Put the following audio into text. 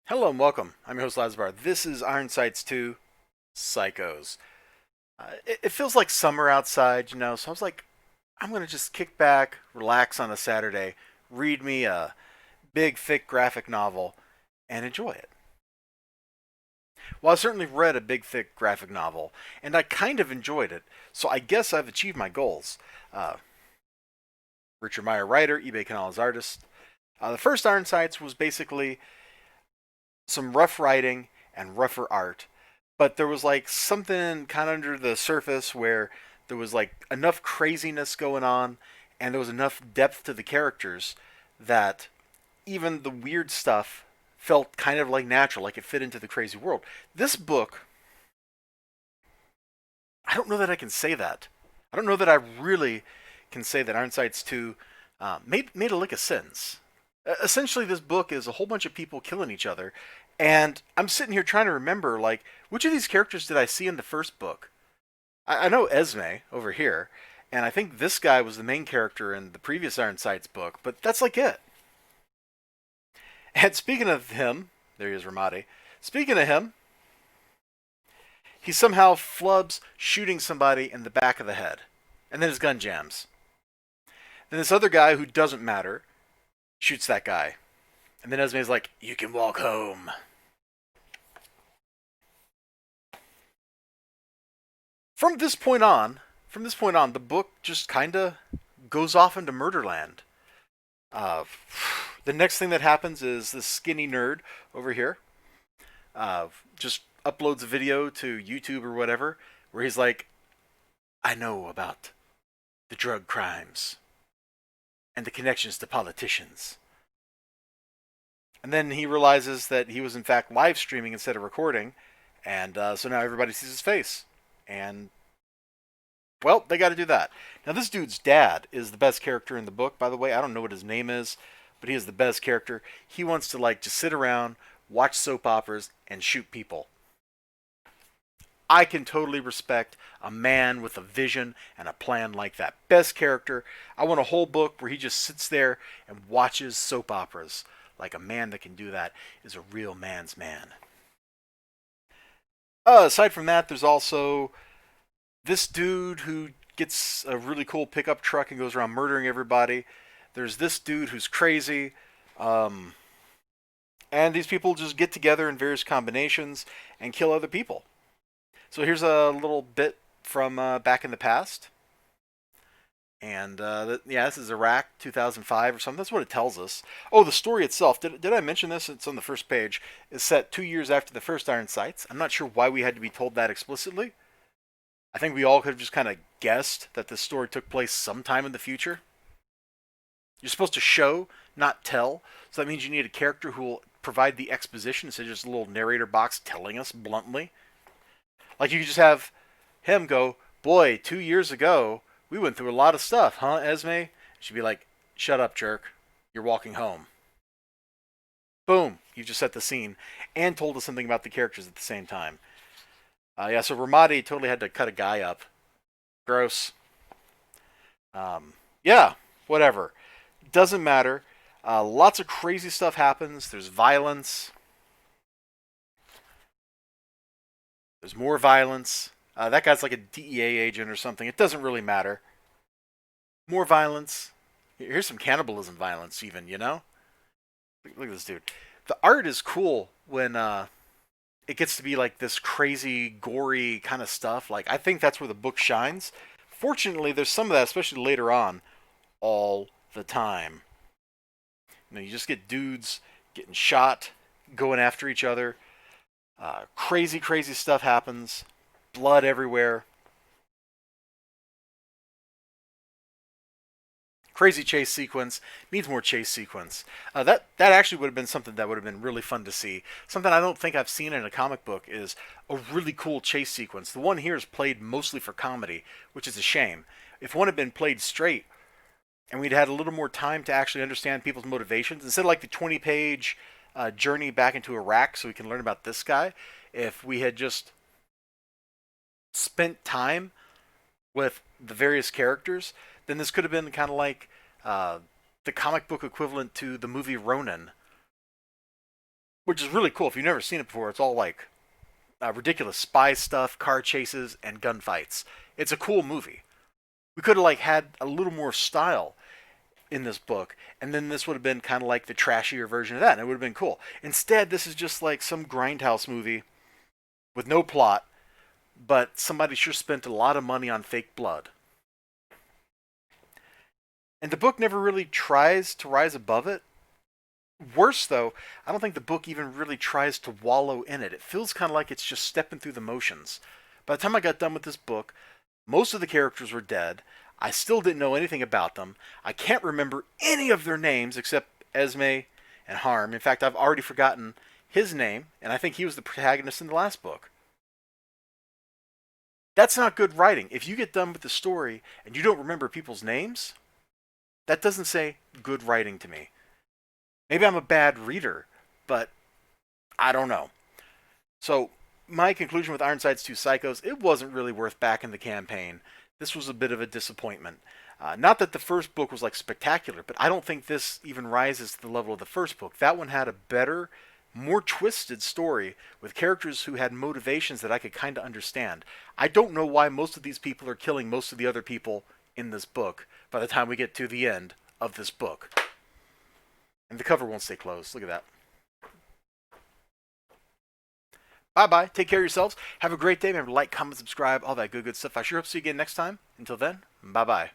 Hello and welcome. I'm your host, Elizibar. This is Ironsights 2 Psychos. It feels like summer outside, so I was like, I'm going to just kick back, relax on a Saturday, read me a big, thick graphic novel, and enjoy it. Well, I certainly read a big, thick graphic novel, and I kind of enjoyed it, so I guess I've achieved my goals. Uh, Richard Meyer writer, eBay Canales artist. The first Ironsights was basically some rough writing and rougher art, but there was like something kind of under the surface where there was like enough craziness going on and there was enough depth to the characters that even the weird stuff felt kind of like natural, like it fit into the crazy world. This book, I don't know that I can say that. I don't know that I really can say that Ironsights 2 made a lick of sense. Essentially, this book is a whole bunch of people killing each other, and I'm sitting here trying to remember, like, which of these characters did I see in the first book? I know Esme over here, and I think this guy was the main character in the previous Ironsights book, but that's like it. And speaking of him, there he is, Ramadi. Speaking of him, he somehow flubs shooting somebody in the back of the head, and then his gun jams. Then this other guy who doesn't matter shoots that guy, and then Esme's like, "You can walk home." From this point on, the book just kind of goes off into Murderland. Uh, the next thing that happens is this skinny nerd over here just uploads a video to YouTube or whatever where he's like, "I know about the drug crimes and the connections to politicians." And then he realizes that he was in fact live streaming instead of recording, and so now everybody sees his face. And well, they got to do that. Now, this dude's dad is the best character in the book, by the way. I don't know what his name is, but he is the best character. He wants to, like, just sit around, watch soap operas, and shoot people. I can totally respect a man with a vision and a plan like that. Best character. I want a whole book where he just sits there and watches soap operas. Like a man that can do that is a real man's man. Aside from that, there's also this dude who gets a really cool pickup truck and goes around murdering everybody. There's this dude who's crazy. Um, and these people just get together in various combinations and kill other people. So here's a little bit from back in the past. And yeah, this is Iraq 2005 or something. That's what it tells us. Oh, the story itself. Did I mention this? It's on the first page. Is set 2 years after the first Iron Sights. I'm not sure why we had to be told that explicitly. I think we all could have just kind of guessed that this story took place sometime in the future. You're supposed to show, not tell. So that means you need a character who will provide the exposition instead of just a little narrator box telling us bluntly. Like you could just have him go, "Boy, 2 years ago, we went through a lot of stuff, huh, Esme?" She'd be like, "Shut up, jerk. You're walking home." Boom. You just set the scene and told us something about the characters at the same time. Yeah, so Ramadi totally had to cut a guy up. Gross. Yeah, whatever. Doesn't matter. Lots of crazy stuff happens. There's violence. There's more violence. That guy's like a DEA agent or something. It doesn't really matter. More violence. Here's some cannibalism violence, even, you know? Look at this dude. The art is cool when it gets to be like this crazy, gory kind of stuff. Like, I think that's where the book shines. Fortunately, there's some of that, especially later on, all the time. You just get dudes getting shot, going after each other. Crazy, crazy stuff happens. Blood everywhere. Crazy chase sequence. Needs more chase sequence. That actually would have been something that would have been really fun to see. Something I don't think I've seen in a comic book is a really cool chase sequence. The one here is played mostly for comedy, which is a shame. If one had been played straight, and we'd had a little more time to actually understand people's motivations, instead of like the 20-page journey back into Iraq so we can learn about this guy, if we had just spent time with the various characters, then this could have been kind of like the comic book equivalent to the movie Ronin, which is really cool. If you've never seen it before, it's all like ridiculous spy stuff, car chases, and gunfights. It's a cool movie. We could have like had a little more style in this book, and then this would have been kind of like the trashier version of that, and it would have been cool. Instead, this is just like some grindhouse movie with no plot, but somebody sure spent a lot of money on fake blood. And the book never really tries to rise above it. Worse, though, I don't think the book even really tries to wallow in it. It feels kind of like it's just stepping through the motions. By the time I got done with this book, most of the characters were dead. I still didn't know anything about them. I can't remember any of their names except Esme and Harm. In fact, I've already forgotten his name, and I think he was the protagonist in the last book. That's not good writing. If you get done with the story and you don't remember people's names, that doesn't say good writing to me. Maybe I'm a bad reader, but I don't know. So, my conclusion with Ironside's Two Psychos, it wasn't really worth backing the campaign. This was a bit of a disappointment. Not that the first book was like spectacular, but I don't think this even rises to the level of the first book. That one had a better, more twisted story with characters who had motivations that I could kind of understand. I don't know why most of these people are killing most of the other people in this book by the time we get to the end of this book. And the cover won't stay closed. Look at that. Bye-bye. Take care of yourselves. Have a great day. Remember to like, comment, subscribe, all that good stuff. I sure hope to see you again next time. Until then, bye-bye.